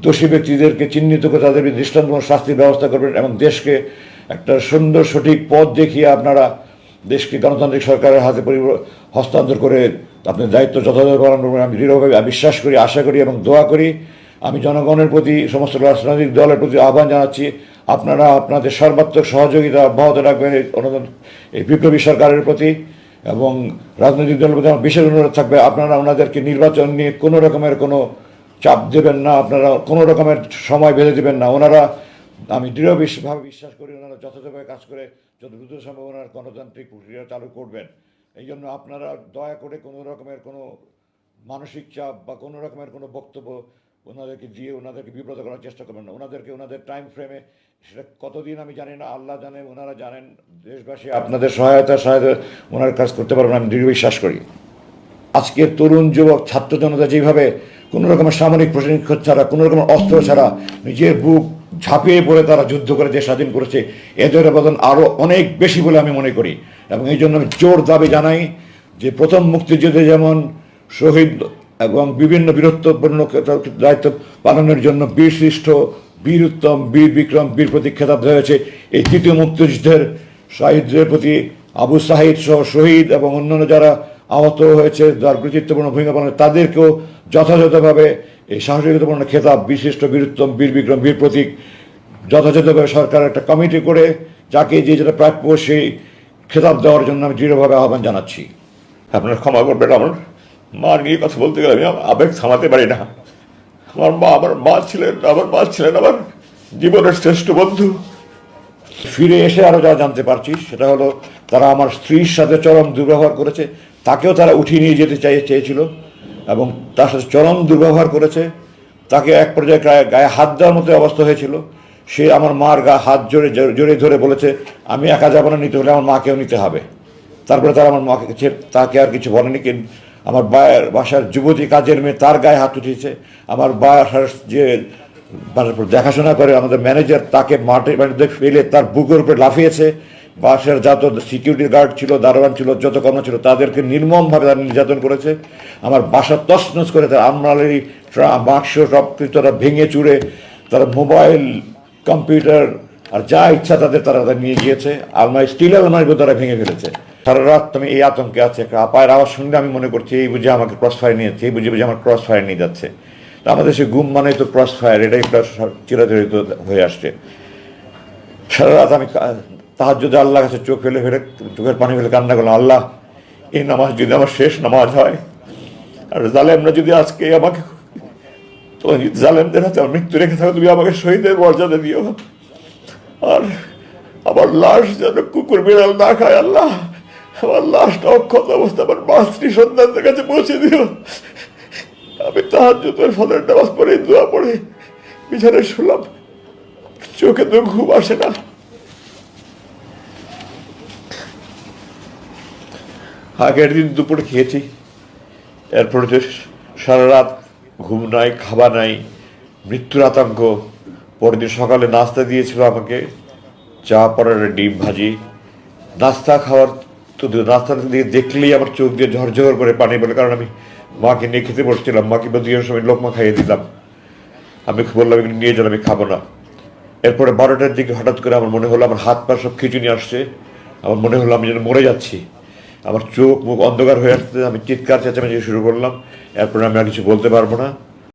দোষী ব্যক্তিদেরকে চিহ্নিত করে তাদের দৃষ্টান্তমূলক শাস্তির ব্যবস্থা করবেন এবং দেশকে একটা সুন্দর সঠিক পথ দেখিয়ে আপনারা দেশকে গণতান্ত্রিক সরকারের হাতে হস্তান্তর করে আপনার দায়িত্ব যথাযথ পালন করবেন। আমি দৃঢ়ভাবে বিশ্বাস করি, আশা করি এবং দোয়া করি। আমি জনগণের প্রতি, সমস্ত রাজনৈতিক দলের প্রতি আহ্বান জানাচ্ছি, আপনারা আপনাদের সর্বাত্মক সহযোগিতা অব্যাহত রাখবেন এই বিপ্লবী সরকারের প্রতি। এবং রাজনৈতিক দলের প্রতি আমার বিশেষ অনুরোধ থাকবে, আপনারা ওনাদেরকে নির্বাচন নিয়ে কোনো রকমের কোনো চাপ দেবেন না, আপনারা কোনো রকমের সময় বেঁধে দেবেন না। ওনারা, আমি দৃঢ়ভাবে বিশ্বাস করি, ওনারা যথাযথভাবে কাজ করে যত দ্রুত সম্ভব ওনার গণতান্ত্রিক প্রক্রিয়া চালু করবেন। এই জন্য আপনারা দয়া করে কোনো রকমের কোনো মানসিক চাপ বা কোনো রকমের কোনো বক্তব্য ওনাদেরকে দিয়ে ওনাদেরকে বিব্রত করার চেষ্টা করবেন না। ওনাদেরকে ওনাদের টাইম ফ্রেমে, সেটা কতদিন আমি জানি না, আল্লাহ জানে, ওনারা জানেন, দেশবাসী আপনাদের সহায়তা ওনার কাজ করতে পারবেন, আমি দৃঢ় বিশ্বাস করি। আজকের তরুণ যুবক ছাত্র জনতা যেভাবে কোনো রকমের সামরিক প্রশিক্ষণ ছাড়া, কোনো রকমের অস্ত্র ছাড়া নিজের বুক ঝাঁপিয়ে পড়ে তারা যুদ্ধ করে দেশ স্বাধীন করেছে, এদের অবদান আরও অনেক বেশি বলে আমি মনে করি। এবং এই জন্য আমি জোর দাবি জানাই যে প্রথম মুক্তিযুদ্ধে যেমন শহীদ এবং বিভিন্ন বীরত্বপূর্ণ দায়িত্ব পালনের জন্য বীরশ্রেষ্ঠ, বীর উত্তম, বীর বিক্রম, বীর প্রতীক খেতাব হয়েছে, এই তৃতীয় মুক্তিযুদ্ধের শহীদদের প্রতি আবু সাহিদ সহ শহীদ এবং অন্যান্য যারা আহত হয়েছে, যার কৃতিত্বপূর্ণ ভূমিকা পালন, তাদেরকেও যথাযথভাবে এই সাহসিকতাপূর্ণ খেতাব, বিশিষ্ট, বীরুত্তম, বীর বিক্রম, বীর প্রতীক যথাযথভাবে সরকার একটা কমিটি করে যাকে যে যেটা প্রাপ্য সেই খেতাব দেওয়ার জন্য আমি দৃঢ়ভাবে আহ্বান জানাচ্ছি। আপনারা ক্ষমা করবেন, আমার মা নিয়ে কথা বলতে গেলে আমি আবেগ থামাতে পারি না। আমার মা ছিলেন আমার জীবনের শ্রেষ্ঠ বন্ধু। ফিরে এসে আরও যা জানতে পারছি সেটা হলো তারা আমার স্ত্রীর সাথে চরম দুর্ব্যবহার করেছে, তাকেও তারা উঠিয়ে নিয়ে যেতে চেয়েছিল এবং তার সাথে চরম দুর্ব্যবহার করেছে। তাকে এক পর্যায়ে গায়ে হাত দেওয়ার মতো অবস্থা হয়েছিল। সে আমার মার হাত জোরে ধরে বলেছে, আমি একা যাবো না, নিতে হলে আমার মাকেও নিতে হবে। তারপরে তারা আমার মাকে তাকে আর কিছু বলেনি। কিন্তু আমার বাসার যুবতী কাজের মেয়ে, তার গায়ে হাত উঠিয়েছে। আমার বাসার যে দেখাশোনা করে আমাদের ম্যানেজার, তাকে মাটিতে ফেলে তার বুকের উপরে লাফিয়েছে। বাসার যত সিকিউরিটি গার্ড ছিল, দারোয়ান ছিল, যত কর্ম ছিল, তাদেরকে নির্মমভাবে তারা নির্যাতন করেছে। আমার বাসা তছনছ করে তার আলমারি বাক্স সব কিছু তারা ভেঙে চুড়ে, তারা মোবাইল, কম্পিউটার আর যা ইচ্ছা তারা নিয়ে গিয়েছে। স্টিল আলমারিগুলো তারা ভেঙে ফেলেছে। সারা রাত আমি এই আতঙ্কে আছে। একটা আপায়ের আওয়াজ শুনলে আমি মনে করছি এই বুঝে আমাকে ক্রস ফায়ার নিয়েছে, এই বুঝে আমার ক্রস ফায়ার নিয়ে যাচ্ছে। আমাদের সে গুম মানে তো ক্রস ফায়ার, এটাই একটা চিরাচরিত হয়ে আসছে। সারা রাত আমি তাহাজ্জুদে আল্লাহর কাছে চোখের পানি ফেলে কান্না করলাম, আল্লাহ, এই নামাজ যদি আমার শেষ নামাজ হয়, আর জালেমরা যদি আজকে আমাকে, জালেমদের হাতে আমার মৃত্যু রেখে থাকো, তুমি আমাকে শহীদের মর্যাদা দিও, আর আমার লাশ যেন কুকুর বিড়াল না খায়। আল্লাহ, আমার লাশটা অক্ষত অবস্থা আমার মাতৃ সন্তানদের কাছে পৌঁছে দিও। আমি তাহাজ্জুদের ফজর নামাজ পড়ে, দোয়া পড়ে বিছানায় শুলাম, চোখে তো ঘুম আসে না। আগের দিন দুপুরে খেয়েছি, এরপরে সারা রাত ঘুম নাই, খাবার নাই, মৃত্যুর আতঙ্ক। পরের দিন সকালে নাস্তা দিয়েছিল আমাকে, চা, পরোটা, ডিম ভাজি। নাস্তা খাওয়ার তো নাস্তাটা দিয়ে দেখলেই আমার চোখ দিয়ে ঝরঝর করে পানি বলে, কারণ আমি মাকে নিয়ে খেতে বসছিলাম। মাকে দুইয়ের সময় লোকমা খাইয়ে দিলাম। আমি বললাম এগুলো নিয়ে যান, আমি খাবো না। এরপরে 12টার দিকে হঠাৎ করে আমার মনে হলো আমার হাত পা সব খিঁচুনি আসছে। আমার মনে হলো আমি যেন মরে যাচ্ছি। আমার চোখ মুখ অন্ধকার হয়ে আসছে। আমি চিৎকার চেঁচামেচি শুরু করলাম। এরপরে আমি আর কিছু বলতে পারবো না।